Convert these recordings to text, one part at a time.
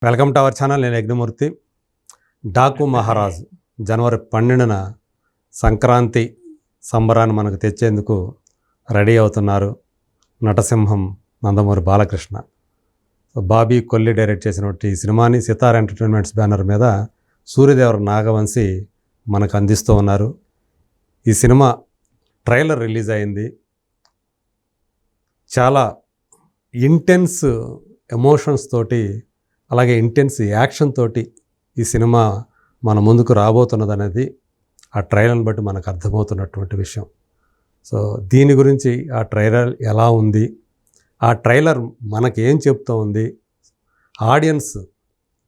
Welcome to our channel. నేను యజ్ఞమూర్తి. డాకు మహారాజ్ జనవరి 12న సంక్రాంతి సంబరాన్ని మనకు తెచ్చేందుకు రెడీ అవుతున్నారు నటసింహం నందమూరి బాలకృష్ణ. బాబీ కొల్లి డైరెక్ట్ చేసినటువంటి ఈ సినిమాని సితార్ ఎంటర్టైన్మెంట్స్ బ్యానర్ మీద సూర్యదేవర నాగవంశి మనకు అందిస్తూ ఉన్నారు. ఈ సినిమా ట్రైలర్ రిలీజ్ అయింది. చాలా ఇంటెన్స్ ఎమోషన్స్ తోటి అలాగే ఇంటెన్స్ యాక్షన్ తోటి ఈ సినిమా మన ముందుకు రాబోతున్నది అనేది ఆ ట్రైలర్ని బట్టి మనకు అర్థమవుతున్నటువంటి విషయం. సో దీని గురించి ఆ ట్రైలర్ ఎలా ఉంది, ఆ ట్రైలర్ మనకేం చెప్తూ ఉంది, ఆడియన్స్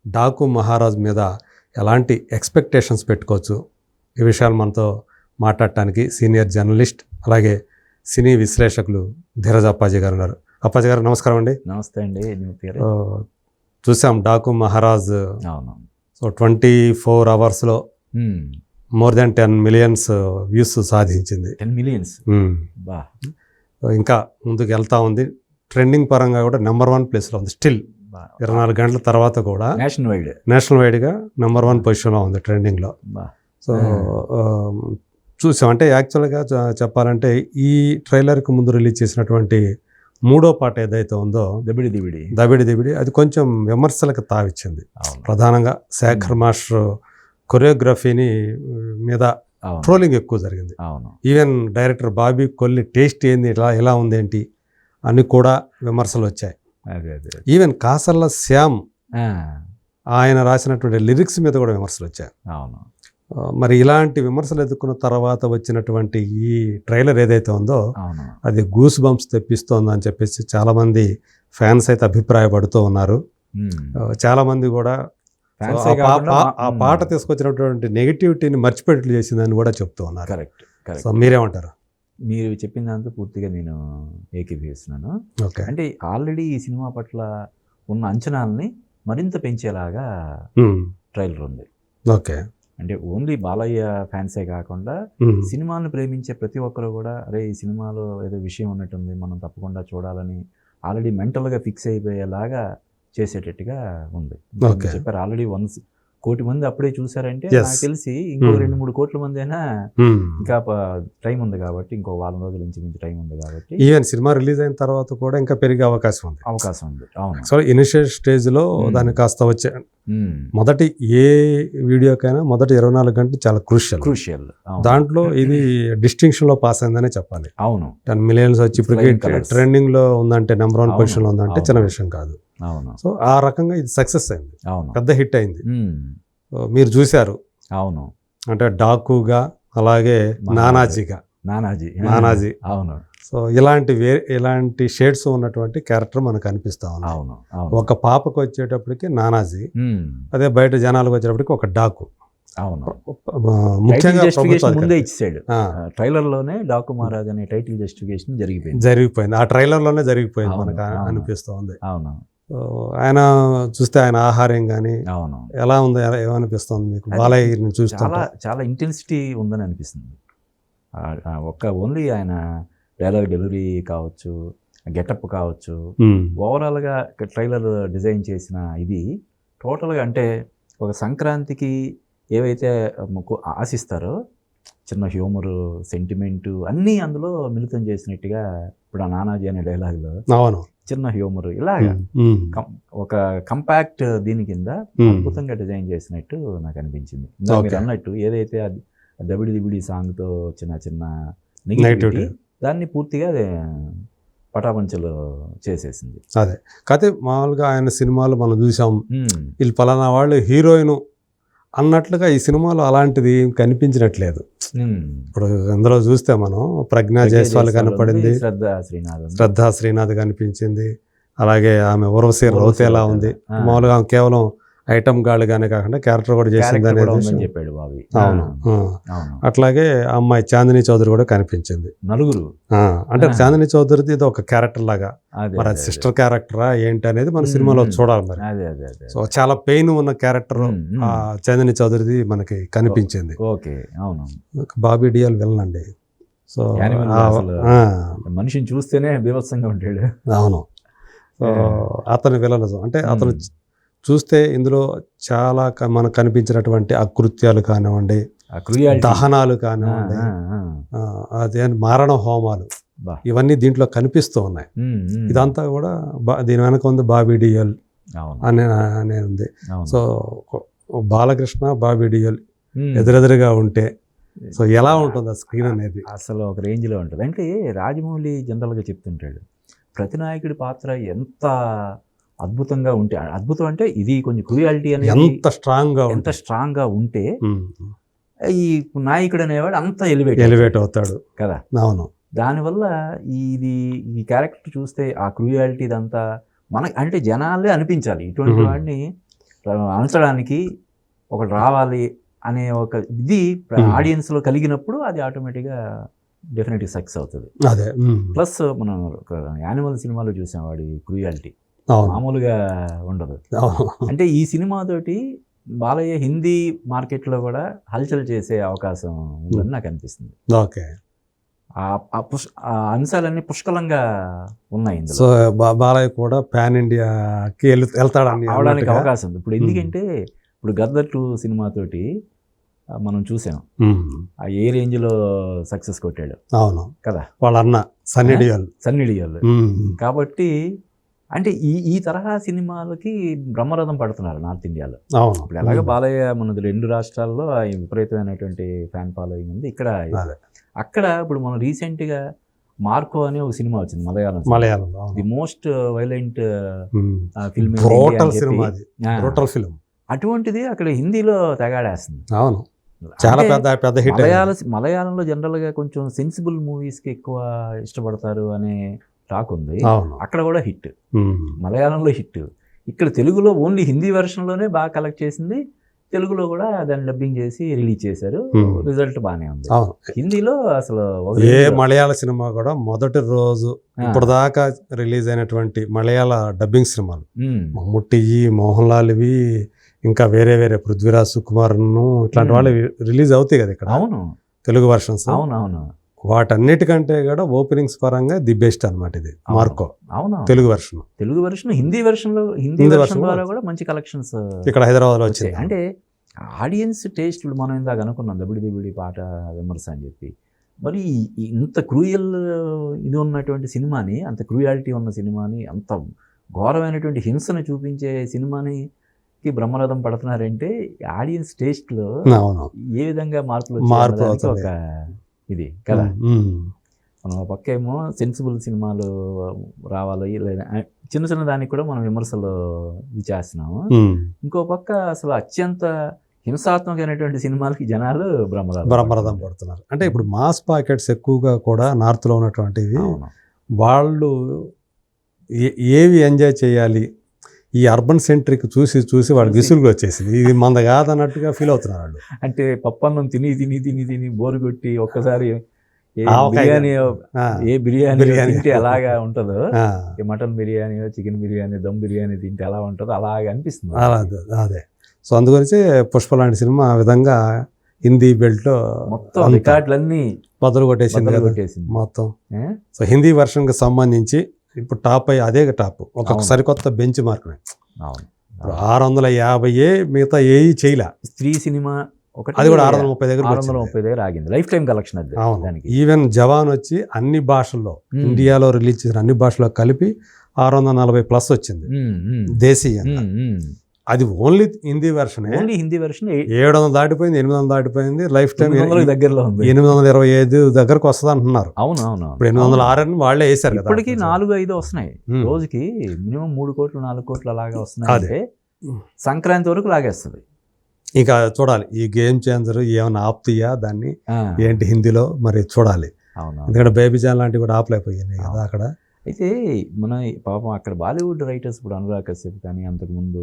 డాకు మహారాజ్ మీద ఎలాంటి ఎక్స్పెక్టేషన్స్ పెట్టుకోవచ్చు, ఈ విషయాలు మనతో మాట్లాడటానికి సీనియర్ జర్నలిస్ట్ అలాగే సినీ విశ్లేషకులు ధీరజ్ అప్పాజీ గారు ఉన్నారు. అప్పాజీ గారు నమస్కారం అండి. నమస్తే అండి. చూసాం డాకు మహారాజ్. సో 24 అవర్స్లో మోర్ దెన్ 10 మిలియన్స్ వ్యూస్ సాధించింది. 10 మిలియన్స్ ఇంకా ముందుకు వెళ్తా ఉంది. ట్రెండింగ్ పరంగా కూడా నెంబర్ 1 ప్లేస్లో ఉంది. స్టిల్ 24 గంటల తర్వాత కూడా నేషనల్ వైడ్గా నెంబర్ 1 పొజిషన్లో ఉంది ట్రెండింగ్లో. సో చూసాం. అంటే యాక్చువల్గా చెప్పాలంటే ఈ ట్రైలర్కి ముందు రిలీజ్ చేసినటువంటి 3వ పాట ఏదైతే ఉందో దబిడి దిబిడి అది కొంచెం విమర్శలకు తావిచ్చింది. ప్రధానంగా శేఖర్ మాస్టర్ కొరియోగ్రఫీని మీద ట్రోలింగ్ ఎక్కువ జరిగింది. Even director Bobby Kolli taste ఏంది ఎలా ఉందేంటి అని కూడా విమర్శలు వచ్చాయి. ఈవెన్ కాసర్ల శ్యామ్ ఆయన రాసినటువంటి లిరిక్స్ మీద కూడా విమర్శలు వచ్చాయి. మరి ఇలాంటి విమర్శలు ఎదుర్కొన్న తర్వాత వచ్చినటువంటి ఈ ట్రైలర్ ఏదైతే ఉందో అది గూస్ బంప్స్ తెప్పిస్తోంది అని చెప్పేసి చాలామంది ఫ్యాన్స్ అయితే అభిప్రాయపడుతూ ఉన్నారు. చాలామంది కూడా ఆ పాట తీసుకొచ్చినటువంటి నెగిటివిటీని మర్చిపెట్టలు చేసిందని కూడా చెప్తూ ఉన్నారు. సో మీరేమంటారు? మీరు చెప్పిన దాంతో పూర్తిగా నేను ఏకీభవిస్తున్నాను. అంటే ఆల్రెడీ ఈ సినిమా పట్ల ఉన్న అంచనాలని మరింత పెంచేలాగా ట్రైలర్ ఉంది. ఓకే. అంటే ఓన్లీ బాలయ్య ఫ్యాన్సే కాకుండా సినిమాను ప్రేమించే ప్రతి ఒక్కరు కూడా అరే ఈ సినిమాలో ఏదో విషయం ఉన్నట్టుంది, మనం తప్పకుండా చూడాలని ఆల్రెడీ మెంటల్గా ఫిక్స్ అయిపోయేలాగా చేసేటట్టుగా ఉంది. చెప్పారు ఆల్రెడీ 1 కోటి మంది అప్పుడే చూసారంటే నాకు తెలిసి ఇంకో 2-3 కోట్ల మంది అయినా ఇంకా టైం ఉంది కాబట్టి, ఇంకో వారం రోజుల నుంచి టైం ఉంది కాబట్టి ఈవెన్ సినిమా రిలీజ్ అయిన తర్వాత కూడా ఇంకా పెరిగే అవకాశం ఉంది. అవును. సో ఇనిషియల్ స్టేజ్లో దాన్ని కాస్త వచ్చే మొదటి ఏ వీడియోకైనా మొదటి 24 గంటలు చాలా క్రూషియల్. దాంట్లో ఇది డిస్టింక్షన్లో పాస్ అయిందనే చెప్పాలి. అవును. 10 మిలియన్స్ వచ్చి ఇప్పుడు ట్రెండింగ్లో ఉందంటే నెంబర్ 1 పొజిషన్లో ఉందంటే చిన్న విషయం కాదు. సో ఆ రకంగా ఇది సక్సెస్ అయింది. పెద్ద హిట్ అయింది. మీరు చూశారు. అవును. అంటే డాకుగా అలాగే నానాజీ. అవును. సో ఇలాంటి షేడ్స్ ఉన్నటువంటి క్యారెక్టర్ మనకు అనిపిస్తా ఉంది. ఒక పాపకు వచ్చేటప్పటికి నానాజీ, అదే బయట జనాలకు వచ్చేటప్పటికి ఒక డాకు. అవును. ముఖ్యంగా ముందే ఇచ్చాడు ట్రైలర్ లోనే డాకు మహారాజ్ అనే టైటిల్ జస్టిఫికేషన్ జరిగిపోయింది. ఆ ట్రైలర్ లోనే జరిగిపోయింది మనకు అనిపిస్తుంది. అవును. ఆయన చూస్తే ఆయన ఆహార్యం కానీ ఎలా ఉంది, ఏమనిపిస్తుంది మీకు? బాలయ్య చూస్తే చాలా ఇంటెన్సిటీ ఉందని అనిపిస్తుంది. ఓన్లీ ఆయన డైలాగ్ డెలివరీ కావచ్చు, గెటప్ కావచ్చు, ఓవరాల్గా ట్రైలర్ డిజైన్ చేసిన ఇది టోటల్గా అంటే ఒక సంక్రాంతికి ఏవైతే ఆశిస్తారో చిన్న హ్యూమరు, సెంటిమెంటు అన్నీ అందులో మిళితం చేసినట్టుగా ఇప్పుడు ఆ నానాజీ అనే డైలాగ్లో చిన్న హ్యూమర్ ఇలాగా ఒక కంపాక్ట్ దీని కింద అద్భుతంగా డిజైన్ చేసినట్టు నాకు అనిపించింది. మీరు అన్నట్టు ఏదైతే దబిడి సాంగ్తో చిన్న నెగిటివిటీ దాన్ని పూర్తిగా పటాపంచలు చేసేసింది. అదే కాకపోతే మామూలుగా ఆయన సినిమాలు మనం చూసాం, వీళ్ళు పలానా వాళ్ళు హీరోయిన్ అన్నట్లుగా ఈ సినిమాలో అలాంటిది కనిపించినట్లేదు. ఇప్పుడు అందులో చూస్తే మనం ప్రజ్ఞా జైస్వాల్ కనపడింది, శ్రద్ధా శ్రీనాథ్ కనిపించింది, అలాగే ఆమె ఉర్వశి రౌతేలా ఉంది. మామూలుగా కేవలం ఐటమ్ గాళ్ళుగానే కాకుండా క్యారెక్టర్ కూడా చేసింది అనేది చెప్పాడు బాబీ. అవును. అట్లాగే అమ్మాయి చాందిని చౌదరి కూడా కనిపించింది. నలుగురు అంటే చాందిని చౌదరిది ఇది ఒక క్యారెక్టర్ లాగా, మరి అది సిస్టర్ క్యారెక్టరా ఏంటి అనేది మన సినిమాలో చూడాలి. మరి సో చాలా పెయిన్ ఉన్న క్యారెక్టర్ చాందిని చౌదరిది మనకి కనిపించింది. బాబీ డియాల్ వెళ్ళండి. సో మనిషిని చూస్తేనే బీభత్సంగా ఉంటాడు. అవును. అతని విలనిజం అంటే అతను చూస్తే ఇందులో చాలా మనకు కనిపించినటువంటి అకృత్యాలు కానివ్వండి, దహనాలు కానివ్వండి, అదే మారణ హోమాలు, ఇవన్నీ దీంట్లో కనిపిస్తూ ఉన్నాయి. ఇదంతా కూడా దీని వెనక ఉంది బాబీ డియోల్ అనే ఉంది. సో బాలకృష్ణ బాబీ డియోల్ ఎదురెదురుగా ఉంటే సో ఎలా ఉంటుంది ఆ స్క్రీన్ అనేది? అసలు ఒక రేంజ్లో ఉంటుంది. అంటే రాజమౌళి జనరల్గా చెప్తుంటాడు, ప్రతి నాయకుడి పాత్ర ఎంత అద్భుతంగా ఉంటే, అద్భుతం అంటే ఇది కొంచెం క్రూయాలిటీ అనేది ఎంత స్ట్రాంగ్గా ఉంటే ఈ నాయకుడు అనేవాడు అంత ఎలివేట్ అవుతాడు కదా. అవును. దానివల్ల ఈ క్యారెక్టర్ చూస్తే ఆ క్రూయాలిటీ ఇదంతా మనకి అంటే జనాలే అనిపించాలి, ఇటువంటి వాడిని అంచడానికి ఒకటి రావాలి అనే ఒక ఇది ఆడియన్స్లో కలిగినప్పుడు అది ఆటోమేటిక్గా డెఫినెట్గా సక్సెస్ అవుతుంది. అదే ప్లస్ మనం యానిమల్ సినిమాలో చూసాం వాడి క్రూయాలిటీ మామూలుగా ఉండదు. అంటే ఈ సినిమాతోటి బాలయ్య హిందీ మార్కెట్లో కూడా హల్చల్ చేసే అవకాశం ఉందని నాకు అనిపిస్తుంది. ఓకే, ఆ అంశాలన్నీ పుష్కలంగా ఉన్నాయి ఇందులో. సో బాలయ్య కూడా పాన్ ఇండియాకి వెళ్తాడని అవడానికి అవకాశం ఉంది ఇప్పుడు. ఎందుకంటే ఇప్పుడు గద్దర్ 2 సినిమాతోటి మనం చూసాం ఆ ఏ రేంజ్లో సక్సెస్ కొట్టాడు. అవును కదా, వాళ్ళ అన్న సన్నీ డియోల్. కాబట్టి అంటే ఈ తరహా సినిమాలకి బ్రహ్మరథం పడుతున్నారు నార్త్ ఇండియాలో. ఇప్పుడు ఎలాగో బాలయ్య మనది 2 రాష్ట్రాల్లో విపరీతమైనటువంటి ఫ్యాన్ ఫాలోయింగ్ ఉంది. ఇక్కడ అక్కడ ఇప్పుడు మనం రీసెంట్గా మార్కో అనే ఒక సినిమా వచ్చింది Malayalam, the most violent film, అటువంటిది అక్కడ హిందీలో తెగాడేస్తుంది. అవును, చాలా పెద్ద హిట్. మలయాళంలో జనరల్గా కొంచెం సెన్సిబుల్ మూవీస్కి ఎక్కువ ఇష్టపడతారు అనే టాక్ ఉంది. అక్కడ కూడా హిట్, మలయాళంలో హిట్. ఇక్కడ తెలుగులో ఓన్లీ హిందీ వెర్షన్లోనే బాగా కలెక్ట్ చేసింది, తెలుగులో కూడా దాన్ని డబ్బింగ్ చేసి రిలీజ్ చేశారు. రిజల్ట్ బాగానే ఉంది. హిందీలో అసలు ఏ మలయాళ సినిమా కూడా మొదటి రోజు ఇప్పటిదాకా రిలీజ్ అయినటువంటి మలయాళ డబ్బింగ్ సినిమాలు మమ్ముట్టివి, మోహన్ లాల్వి, ఇంకా వేరే పృథ్వీరాజ్ సుకుమార్ ఇట్లాంటి వాళ్ళు రిలీజ్ అవుతాయి కదా ఇక్కడ. అవును, తెలుగు వర్షన్స్. అవునవును, వాటన్నిటికంటే కూడా ఓపెనింగ్స్ పరంగా ది బెస్ట్ అనమాట ఇది మార్కో. అవును, తెలుగు వెర్షన్ హిందీ వెర్షన్ ద్వారా కూడా మంచి కలెక్షన్స్ ఇక్కడ హైదరాబాద్లో వచ్చాయి. అంటే ఆడియన్స్ టేస్ట్ ఇప్పుడు మనం ఇందాక అనుకున్నాం దబిడి పాట విమర్శ అని చెప్పి, మరి ఇంత క్రూయల్ ఇది ఉన్నటువంటి సినిమాని, అంత క్రూయాలిటీ ఉన్న సినిమాని, అంత ఘోరమైనటువంటి హింసను చూపించే సినిమాని బ్రహ్మరథం పడుతున్నారంటే ఆడియన్స్ టేస్ట్లో ఏ విధంగా మార్పులు ఒక ఇది కదా. మనం ఒక పక్క ఏమో సెన్సిబుల్ సినిమాలు రావాలి, లేదా చిన్న దానికి కూడా మనం విమర్శలు ఇది చేస్తున్నాము. ఇంకో పక్క అసలు అత్యంత హింసాత్మకమైనటువంటి సినిమాలకి జనాలు బ్రహ్మరథం పడుతున్నారు. అంటే ఇప్పుడు మాస్ పాకెట్స్ ఎక్కువగా కూడా నార్త్లో ఉన్నటువంటివి, వాళ్ళు ఏవి ఎంజాయ్ చేయాలి, ఈ అర్బన్ సెంట్రిక్ చూసి వాడు విసులుగా వచ్చేసింది, ఇది మంద కాదన్నట్టుగా ఫీల్ అవుతున్నారు వాళ్ళు. అంటే పప్పన్నం తిని బోరు కొట్టి ఒక్కసారి బిర్యానీ తింటే అలాగా ఉంటుందో, మటన్ బిర్యానీ, చికెన్ బిర్యానీ, దమ్ బిర్యానీ తింటే ఎలా ఉంటుందో అలాగే అనిపిస్తుంది. అదే, సో అందుగురించి పుష్ప లాంటి సినిమా ఆ విధంగా హిందీ బెల్ట్లో మొత్తం రికార్డులన్నీ బదులు కొట్టేసింది మొత్తం. సో హిందీ వెర్షన్కి సంబంధించి ఇప్పుడు టాప్ అదే టాప్, ఒక సరికొత్త బెంచ్ మార్క్. 650 మిగతా ఏ చేయలే. స్త్రీ సినిమా అది కూడా 630 దగ్గర ఆగింది. లైఫ్ టైం కలెక్షన్ అది. ఈవెన్ జవాన్ వచ్చి అన్ని భాషల్లో, ఇండియాలో రిలీజ్ చేసిన అన్ని భాషల్లో కలిపి 640+ వచ్చింది దేశీయంగా. అది ఓన్లీ హిందీ వెర్షన్. 700 దాటిపోయింది, 800 దాటిపోయింది. లైఫ్ టైం దగ్గరలో ఉంది, 825 దగ్గరకు వస్తుంది అంటున్నారు. అవును, ఇప్పుడు 806 వాళ్ళే వేసారు కదా. ఇప్పటికీ 4-5 వస్తున్నాయి రోజుకి, మినిమం 3 కోట్లు 4 కోట్లు అలాగా వస్తున్నాయి. సంక్రాంతి వరకు లాగేస్తుంది. ఇంకా చూడాలి ఈ గేమ్ చేంజర్ ఏమైనా ఆపుతాయా దాన్ని, ఏంటి హిందీలో మరి చూడాలి. ఎందుకంటే బేబీ జాన్ లాంటివి కూడా ఆపలేకపోయినాయి కదా అక్కడ. అయితే మన పాపం అక్కడ బాలీవుడ్ రైటర్స్, ఇప్పుడు అనురాగ్ కశ్యప్ కానీ అంతకుముందు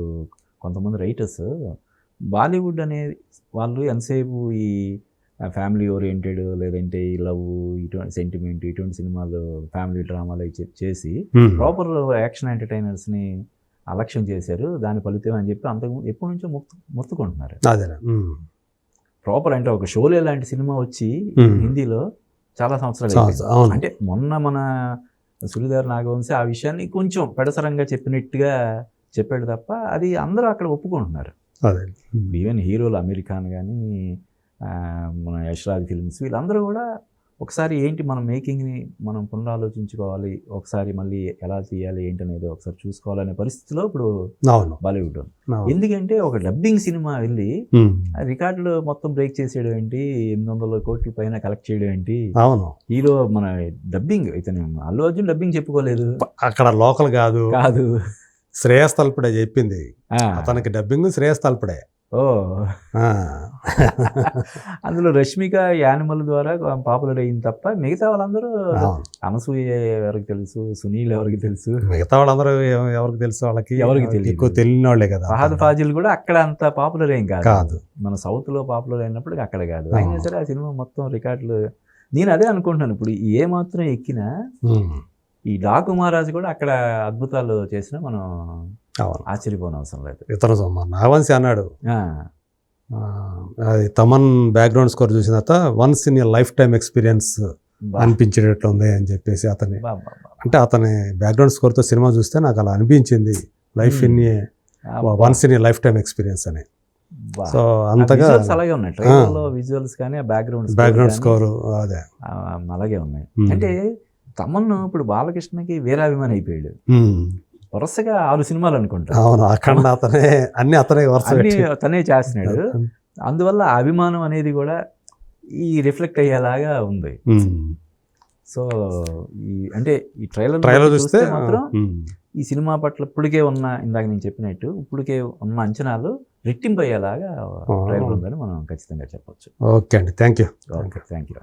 కొంతమంది రైటర్స్, బాలీవుడ్ అనే వాళ్ళు ఎంతసేపు ఈ ఫ్యామిలీ ఓరియంటెడ్, లేదంటే ఈ లవ్, ఇటువంటి సెంటిమెంట్, ఇటువంటి సినిమాలు, ఫ్యామిలీ డ్రామాలు చేసి ప్రాపర్ యాక్షన్ ఎంటర్టైనర్స్ని అలక్ష్యం చేశారు. దాని ఫలితం అని చెప్పి అంతకుముందు ఎప్పటి నుంచో మొత్తుకుంటున్నారు. ప్రాపర్ అంటే ఒక షోలే లాంటి సినిమా వచ్చి హిందీలో చాలా సంవత్సరాలు. అంటే మొన్న మన సురిదార్ నాగవంశి ఆ విషయాన్ని కొంచెం పెడసరంగా చెప్పినట్టుగా చెప్పాడు తప్ప అది అందరూ అక్కడ ఒప్పుకుంటున్నారు. అదే ఈవెన్ హీరోలు అమీర్ ఖాన్ కానీ మన యశ్రాజ్ ఫిల్మ్స్ వీళ్ళందరూ కూడా ఒకసారి ఏంటి మన మేకింగ్ని మనం పునరాలోచించుకోవాలి, ఒకసారి మళ్ళీ ఎలా తీయాలి ఏంటనేది ఒకసారి చూసుకోవాలనే పరిస్థితిలో ఇప్పుడు అవును బాలీవుడ్ ఉంది. ఎందుకంటే ఒక డబ్బింగ్ సినిమా వెళ్ళి రికార్డులు మొత్తం బ్రేక్ చేసేయడం ఏంటి, 800 కోట్ల పైన కలెక్ట్ చేయడం ఏంటి. అవును హీరో మన డబ్బింగ్ ఇతను అల్లు అర్జున్ డబ్బిగ్ చెప్పుకోలేదు, అక్కడ లోకల్ కాదు కాదు శ్రేయస్ తల్పడే చెప్పింది, అతనికి డబ్బింగ్ శ్రేయస్ తల్పడే. ఓ అందులో రష్మిక యానిమల్ ద్వారా పాపులర్ అయింది తప్ప మిగతా వాళ్ళందరూ అనసూయ ఎవరికి తెలుసు, సునీల్ ఎవరికి తెలుసు, మిగతా వాళ్ళందరూ ఎవరికి తెలుసు, వాళ్ళకి ఎవరికి తెలియదు, ఎక్కువ తెలియని వాళ్ళే కదా. ఫహద్ ఫాజిల్ కూడా అక్కడ అంత పాపులర్ ఏం కాదు, మన సౌత్ లో పాపులర్ అయినప్పుడు అక్కడ కాదు. అయినా సరే ఆ సినిమా మొత్తం రికార్డులు. నేను అదే అనుకుంటున్నాను, ఇప్పుడు ఏ మాత్రం ఎక్కినా ఈ డాకు మహారాజు కూడా అక్కడ అద్భుతాలు చేసినా మనం ఆశ్చర్యపోని అవసరం లేదు. ఇతను నాగవంశి అన్నాడు, అది తమన్ బ్యాక్గ్రౌండ్ స్కోర్ చూసిన తర్వాత once in life time experience అనిపించేటట్లు ఉంది అని చెప్పేసి. అతని అంటే అతని బ్యాక్గ్రౌండ్ స్కోర్తో సినిమా చూస్తే నాకు అలా అనిపించింది, life in once in life time experience అని. సో అంతగా అలాగే ఉన్నాయి ట్రైలర్లో విజువల్స్ కానీ బ్యాక్గ్రౌండ్ స్కోర్ అదే అలాగే ఉన్నాయి. అంటే తమన్ ఇప్పుడు బాలకృష్ణకి వీరాభిమాని అయిపోయాడు, వరుసగా 6 సినిమాలు అనుకుంటా. అవును, అఖండ అతనే, అన్ని అతనే తనే చేస్తున్నాడు. అందువల్ల అభిమానం అనేది కూడా ఈ రిఫ్లెక్ట్ అయ్యేలాగా ఉంది. సో ఈ అంటే ఈ ట్రైలర్ చూస్తే మాత్రం ఈ సినిమా పట్ల ఇప్పటికే ఉన్న, ఇందాక నేను చెప్పినట్టు ఇప్పటికే ఉన్న అంచనాలు రెట్టింపు అయ్యేలాగా ట్రైలర్ ఉందని మనం ఖచ్చితంగా చెప్పొచ్చు. ఓకే అండి, థ్యాంక్ యూ. Thank you.